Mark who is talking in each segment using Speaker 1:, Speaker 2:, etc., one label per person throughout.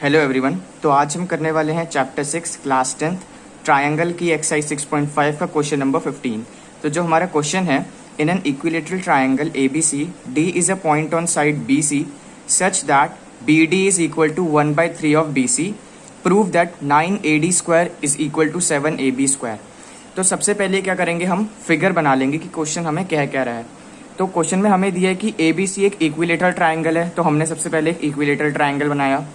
Speaker 1: Hello everyone. तो आज हम करने वाले हैं चैप्टर 6 क्लास 10th ट्रायंगल की एक्सरसाइज 6.5 का क्वेश्चन नंबर 15। तो जो हमारा क्वेश्चन है, in an equilateral triangle ABC D is a point on side BC such that BD is equal to 1/3 of BC, prove that 9AD square is equal to 7AB square. तो सबसे पहले क्या करेंगे, हम फिगर बना लेंगे कि क्वेश्चन हमें कह रहा है। तो क्वेश्चन में हमें दिया है कि ABC एक इक्विलेटरल ट्रायंगल है, तो हमने सबसे पहले एक इक्विलेटरल ट्रायंगल बनाया।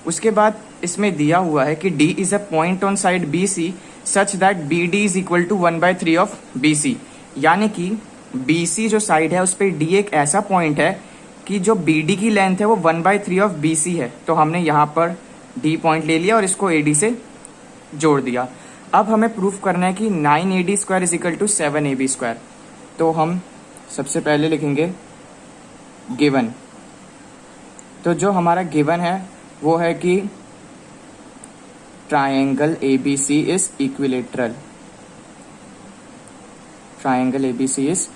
Speaker 1: उसके बाद इसमें दिया हुआ है कि D is a point on side BC such that BD is equal to 1/3 of BC, यानी कि BC जो साइड है उस पर D एक ऐसा पॉइंट है कि जो BD की लेंथ है वो 1/3 ऑफ BC है। तो हमने यहाँ पर D पॉइंट ले लिया और इसको AD से जोड़ दिया। अब हमें प्रूफ करना है कि 9AD square is equal to 7AB square. तो हम सबसे पहले लिखेंगे गिवन। तो जो हमारा गिवन है वो है कि triangle ABC is equilateral. Triangle ABC is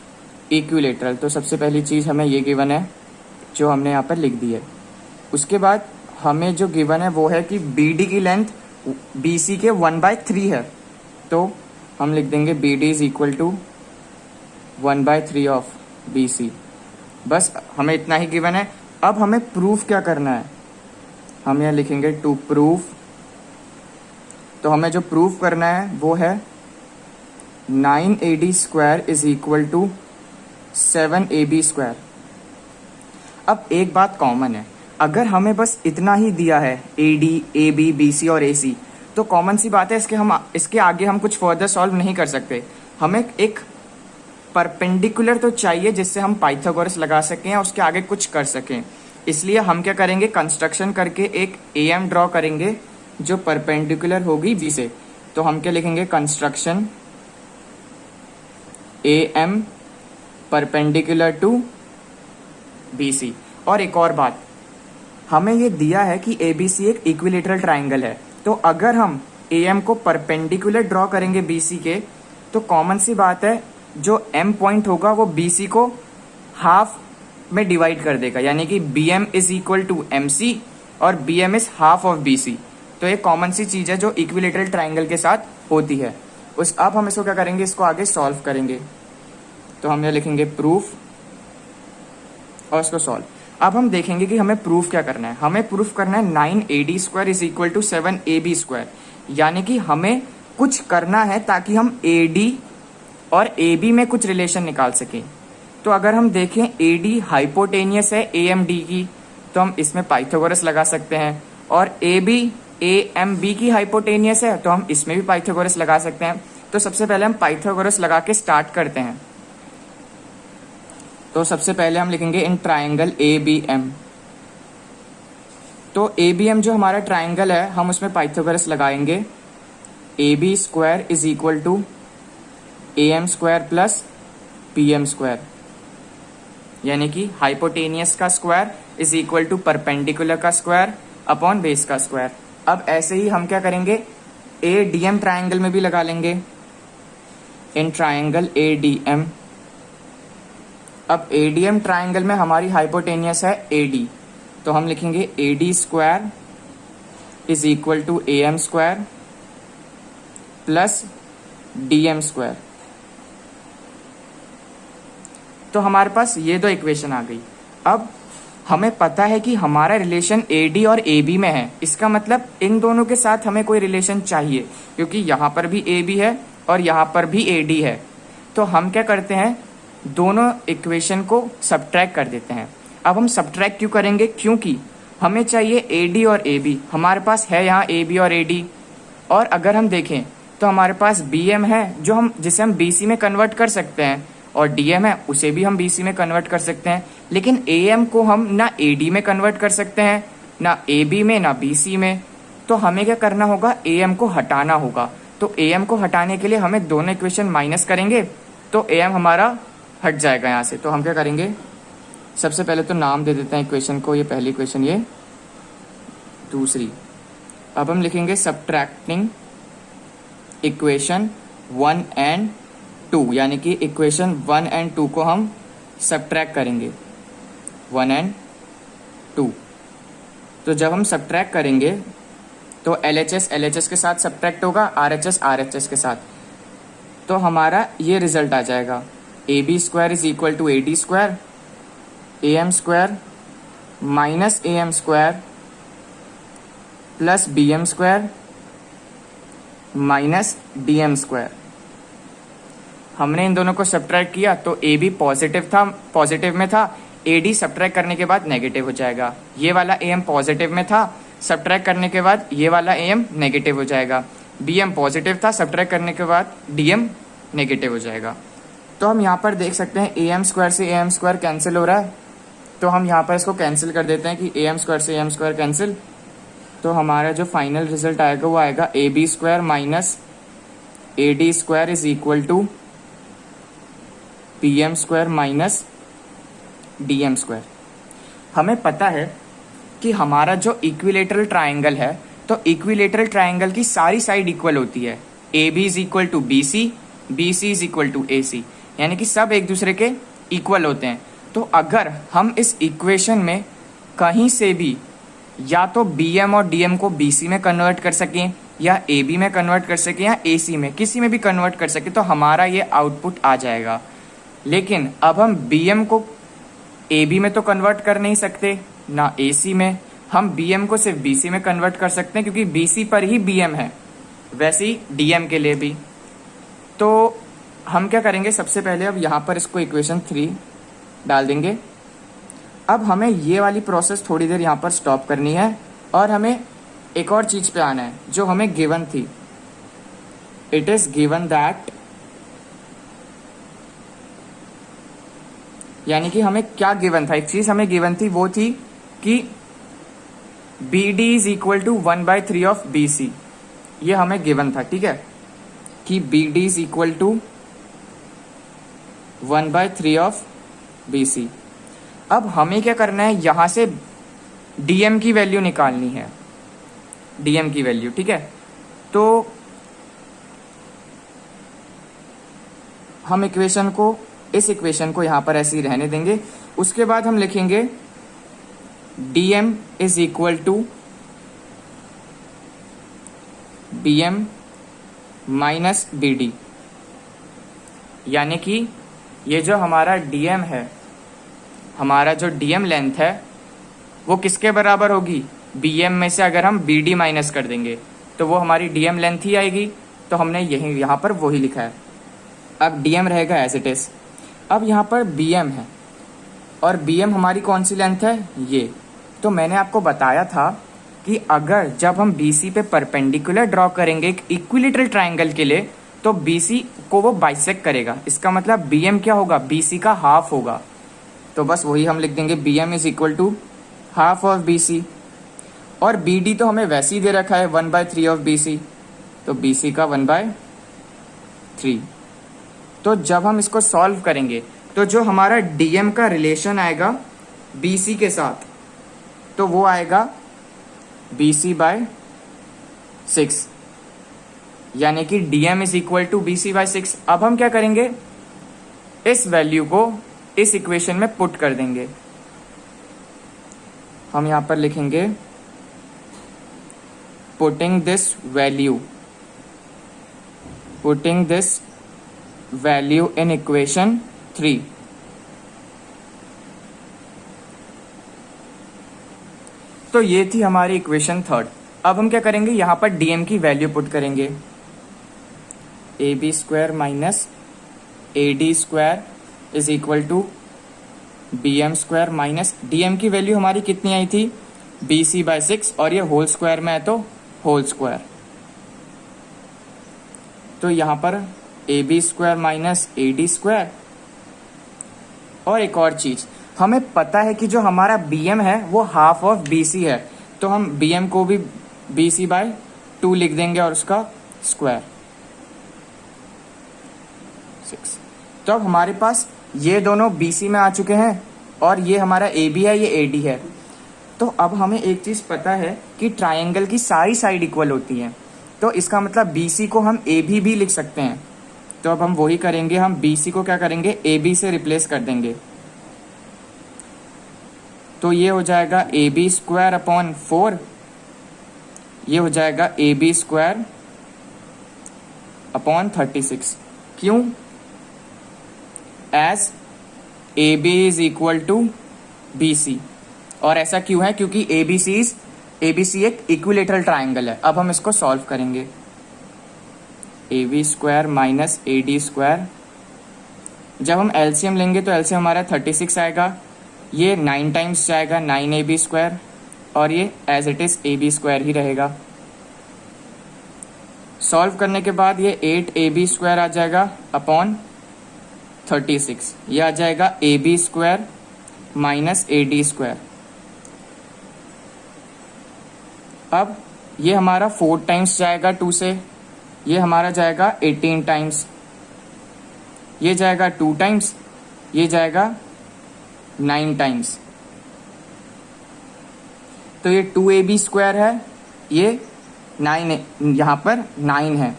Speaker 1: equilateral. तो सबसे पहली चीज हमें ये गिवन है जो हमने यहाँ पर लिख दी है। उसके बाद हमें जो गिवन है वो है कि BD की लेंथ BC के 1/3 है। तो हम लिख देंगे BD is equal to 1/3 of BC। बस हमें इतना ही गिवन है। अब हमें प्रूफ क्या करना है, हम यहाँ लिखेंगे टू प्रूफ। तो हमें जो प्रूफ करना है वो है 9AD square is equal to 7AB square. अब एक बात कॉमन है, अगर हमें बस इतना ही दिया है AD, AB, BC और AC, तो कॉमन सी बात है इसके आगे हम कुछ फर्दर सॉल्व नहीं कर सकते। हमें एक परपेंडिकुलर तो चाहिए जिससे हम पाइथागोरस लगा सकें या उसके आगे कुछ कर सकें। इसलिए हम क्या करेंगे, कंस्ट्रक्शन करके एक AM ड्रॉ करेंगे जो परपेंडिकुलर होगी B से। तो हम क्या लिखेंगे, construction AM perpendicular to BC। और एक और बात, हमें ये दिया है कि ABC एक इक्विलेटरल ट्रायंगल है। तो अगर हम AM को परपेंडिकुलर ड्रॉ करेंगे BC के, तो कॉमन सी बात है जो M पॉइंट होगा वो BC को हाफ में डिवाइड कर देगा, यानी कि BM is equal to MC और BM is half of BC। तो ये कॉमन सी चीज है जो इक्विलेटरल ट्रायंगल के साथ होती है। अब हम इसको क्या करेंगे, इसको आगे सॉल्व करेंगे। तो हम ये लिखेंगे प्रूफ और इसको सॉल्व। अब हम देखेंगे कि हमें प्रूफ क्या करना है। हमें प्रूफ करना है 9AD square is equal to 7AB square, यानी कि हमें कुछ करना है ताकि हम AD और AB में कुछ रिलेशन निकाल सकें। तो अगर हम देखें AD हाइपोटेनियस है AMD की, तो हम इसमें पाइथागोरस लगा सकते हैं, और AB AMB की हाइपोटेनियस है तो हम इसमें भी पाइथागोरस लगा सकते हैं। तो सबसे पहले हम पाइथागोरस लगा के स्टार्ट करते हैं। तो सबसे पहले हम लिखेंगे इन ट्रायंगल ABM। तो ABM जो हमारा ट्रायंगल है हम उसमें पाइथागोरस लगाएंगे। AB square is equal to AM square plus PM square, यानी कि हाइपोटेनियस का square is equal to perpendicular का स्क्वायर अपॉन बेस का स्क्वायर। अब ऐसे ही हम क्या करेंगे, ADM ट्रायंगल में भी लगा लेंगे इन ट्रायंगल ADM। अब ADM ट्रायंगल में हमारी हाइपोटेनियस है AD, तो हम लिखेंगे AD square is equal to AM square plus DM square. तो हमारे पास ये दो इक्वेशन आ गई। अब हमें पता है कि हमारा रिलेशन AD और AB में है, इसका मतलब इन दोनों के साथ हमें कोई रिलेशन चाहिए, क्योंकि यहाँ पर भी AB है और यहाँ पर भी AD है। तो हम क्या करते हैं, दोनों इक्वेशन को सब्ट्रैक्ट कर देते हैं। अब हम सब्ट्रैक्ट क्यों करेंगे, क्योंकि हमें चाहिए AD और AB। हमारे पास है यहाँ AB और AD, और अगर हम देखें तो हमारे पास BM है जिसे हम BC में कन्वर्ट कर सकते हैं, और DM है उसे भी हम BC में कन्वर्ट कर सकते हैं। लेकिन AM को हम ना AD में कन्वर्ट कर सकते हैं, ना AB में, ना BC में। तो हमें क्या करना होगा, AM को हटाना होगा। तो AM को हटाने के लिए हमें दोनों इक्वेशन माइनस करेंगे, तो AM हमारा हट जाएगा यहाँ से। तो हम क्या करेंगे, सबसे पहले तो नाम दे देते हैं इक्वेशन को, ये पहली इक्वेशन, ये दूसरी। अब हम लिखेंगे सब्ट्रैक्टिंग इक्वेशन 1 एंड 2, यानी कि इक्वेशन 1 एंड 2 को हम सब्ट्रैक्ट करेंगे, 1 एंड 2। तो जब हम सब्ट्रैक्ट करेंगे तो LHS के साथ सब्ट्रैक्ट होगा, RHS के साथ, तो हमारा ये रिजल्ट आ जाएगा AB square is equal to AD square, AM square minus AM square plus BM square minus DM square. हमने इन दोनों को सब्ट्रैक्ट किया तो AB पॉजिटिव में था, AD सब्ट्रैक्ट करने के बाद नेगेटिव हो जाएगा। ये वाला AM पॉजिटिव में था, सब्ट्रैक्ट करने के बाद ये वाला AM नेगेटिव हो जाएगा। BM पॉजिटिव था, सब्ट्रैक्ट करने के बाद DM नेगेटिव हो जाएगा। तो हम यहाँ पर देख सकते हैं AM स्क्वायर से AM स्क्वायर कैंसिल हो रहा है, तो हम यहाँ पर इसको कैंसिल कर देते हैं कि AM स्क्वायर से AM स्क्वायर कैंसिल। तो हमारा जो फाइनल रिजल्ट आएगा वो आएगा AB square minus AD square is equal to PM square minus DM square. हमें पता है कि हमारा जो इक्विलेटरल ट्राइंगल है, तो इक्विलेटरल ट्राइंगल की सारी साइड इक्वल होती है। AB is equal to BC, BC is equal to AC, यानी कि सब एक दूसरे के इक्वल होते हैं। तो अगर हम इस इक्वेशन में कहीं से भी या तो BM और DM को BC में कन्वर्ट कर सकें, या AB में कन्वर्ट कर सकें, या AC में, किसी में भी कन्वर्ट कर सकें, तो हमारा ये आउटपुट आ जाएगा। लेकिन अब हम BM को AB में तो कन्वर्ट कर नहीं सकते, ना AC में। हम BM को सिर्फ BC में कन्वर्ट कर सकते हैं क्योंकि BC पर ही BM है, वैसे ही DM के लिए भी। तो हम क्या करेंगे, सबसे पहले अब यहाँ पर इसको इक्वेशन 3 डाल देंगे। अब हमें ये वाली प्रोसेस थोड़ी देर यहाँ पर स्टॉप करनी है और हमें एक और चीज पे आना है जो हमें गिवन थी। इट इज गिवन दैट, यानी कि हमें क्या गिवन था, एक चीज हमें गिवन थी, वो थी कि BD is equal to 1/3 of BC। ये हमें गिवन था, ठीक है, कि BD is equal to 1/3 of BC। अब हमें क्या करना है, यहां से DM की वैल्यू निकालनी है, DM की वैल्यू, ठीक है। तो हम इस इक्वेशन को यहां पर ऐसे ही रहने देंगे। उसके बाद हम लिखेंगे DM is equal to BM minus BD, यानी कि ये जो हमारा DM है, हमारा जो DM लेंथ है, वो किसके बराबर होगी, BM में से अगर हम BD माइनस कर देंगे तो वो हमारी DM लेंथ ही आएगी। तो हमने यहाँ पर वही लिखा है। अब DM रहेगा एज इट इज। अब यहाँ पर BM है और BM हमारी कौन सी लेंथ है, ये। तो मैंने आपको बताया था कि अगर जब हम BC पे परपेंडिकुलर ड्रॉ करेंगे एक इक्विलेटरल ट्राइंगल के लिए, तो BC को वो बाइसेक्ट करेगा। इसका मतलब BM क्या होगा, BC का हाफ होगा। तो बस वही हम लिख देंगे, BM is equal to half of BC। और BD तो हमें वैसे ही दे रखा है 1/3 ऑफ BC, तो BC का 1/3। तो जब हम इसको सॉल्व करेंगे तो जो हमारा DM का रिलेशन आएगा BC के साथ, तो वो आएगा BC/6, यानी कि DM is equal to BC/6। अब हम क्या करेंगे, इस वैल्यू को इस इक्वेशन में पुट कर देंगे। हम यहां पर लिखेंगे putting this value in equation 3। तो ये थी हमारी इक्वेशन 3। अब हम क्या करेंगे, यहां पर DM की वैल्यू पुट करेंगे, AB square minus AD square is equal to BM square minus DM की वैल्यू हमारी कितनी आई थी, BC/6, और ये होल स्क्वायर में है तो होल स्क्वायर। तो यहां पर AB square minus AD square. और एक और चीज, हमें पता है कि जो हमारा BM है वो हाफ ऑफ BC है, तो हम BM को भी BC/2 लिख देंगे और उसका स्क्वायर 6। तो अब हमारे पास ये दोनों BC में आ चुके हैं और ये हमारा AB है, ये AD है। तो अब हमें एक चीज पता है कि ट्राइंगल की सारी साइड इक्वल होती हैं, तो इसका मतलब BC को हम AB भी लिख सकते हैं। तो अब हम वही करेंगे, हम BC को क्या करेंगे, AB से रिप्लेस कर देंगे। तो ये हो जाएगा ए बी स्क्वायर अपॉन 4, ये हो जाएगा ए बी स्क्वायर अपॉन 36। क्यों? As A B is equal to B C. और ऐसा क्यों है? क्योंकि ए बी सी एक इक्विलेटरल ट्राइंगल है। अब हम इसको सॉल्व करेंगे। A B square minus A D square, जब हम एलसीएम लेंगे तो एलसीएम हमारा 36 आएगा, ये 9 टाइम्स जाएगा 9 ए बी स्क्वायर, और ये as it is A B square ही रहेगा। सॉल्व करने के बाद ये 8 ए बी स्क्वायर आ जाएगा अपॉन 36, ये आ जाएगा A B square minus A D square. अब ये हमारा 4 टाइम्स जाएगा 2 से, ये हमारा जाएगा 18 टाइम्स, ये जाएगा 2 टाइम्स, ये जाएगा 9 टाइम्स। तो ये 2ab स्क्वायर है, ये 9 यहाँ पर 9 है।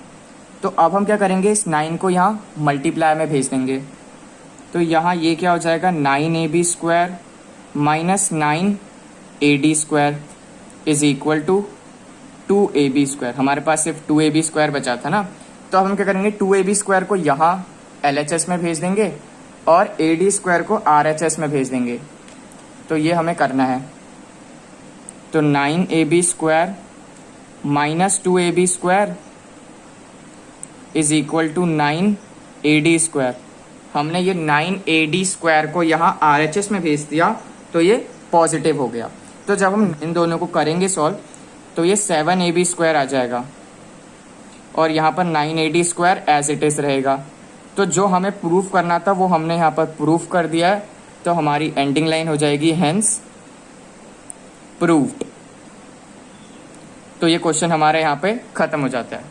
Speaker 1: तो अब हम क्या करेंगे, इस 9 को यहाँ मल्टीप्लाई में भेज देंगे। तो यहाँ ये क्या हो जाएगा 9ab square minus 9ad square is equal to 2ab square. हमारे पास सिर्फ 2ab स्क्वायर बचा था ना, तो अब हम क्या करेंगे 2ab स्क्वायर को यहाँ LHS में भेज देंगे और ad स्क्वायर को RHS में भेज देंगे। तो ये हमें करना है। तो 9ab square minus 2ab square is equal to 9ad square. हमने ये 9ad स्क्वायर को यहाँ RHS में भेज दिया तो ये पॉजिटिव हो गया। तो जब हम इन दोनों को करेंगे सॉल्व तो ये 7ab स्क्वायर आ जाएगा और यहाँ पर 9ad square as it is रहेगा। तो जो हमें प्रूफ करना था वो हमने यहाँ पर प्रूफ कर दिया है। तो हमारी एंडिंग लाइन हो जाएगी हेंस प्रूव्ड। तो ये क्वेश्चन हमारे यहाँ पे खत्म हो जाता है।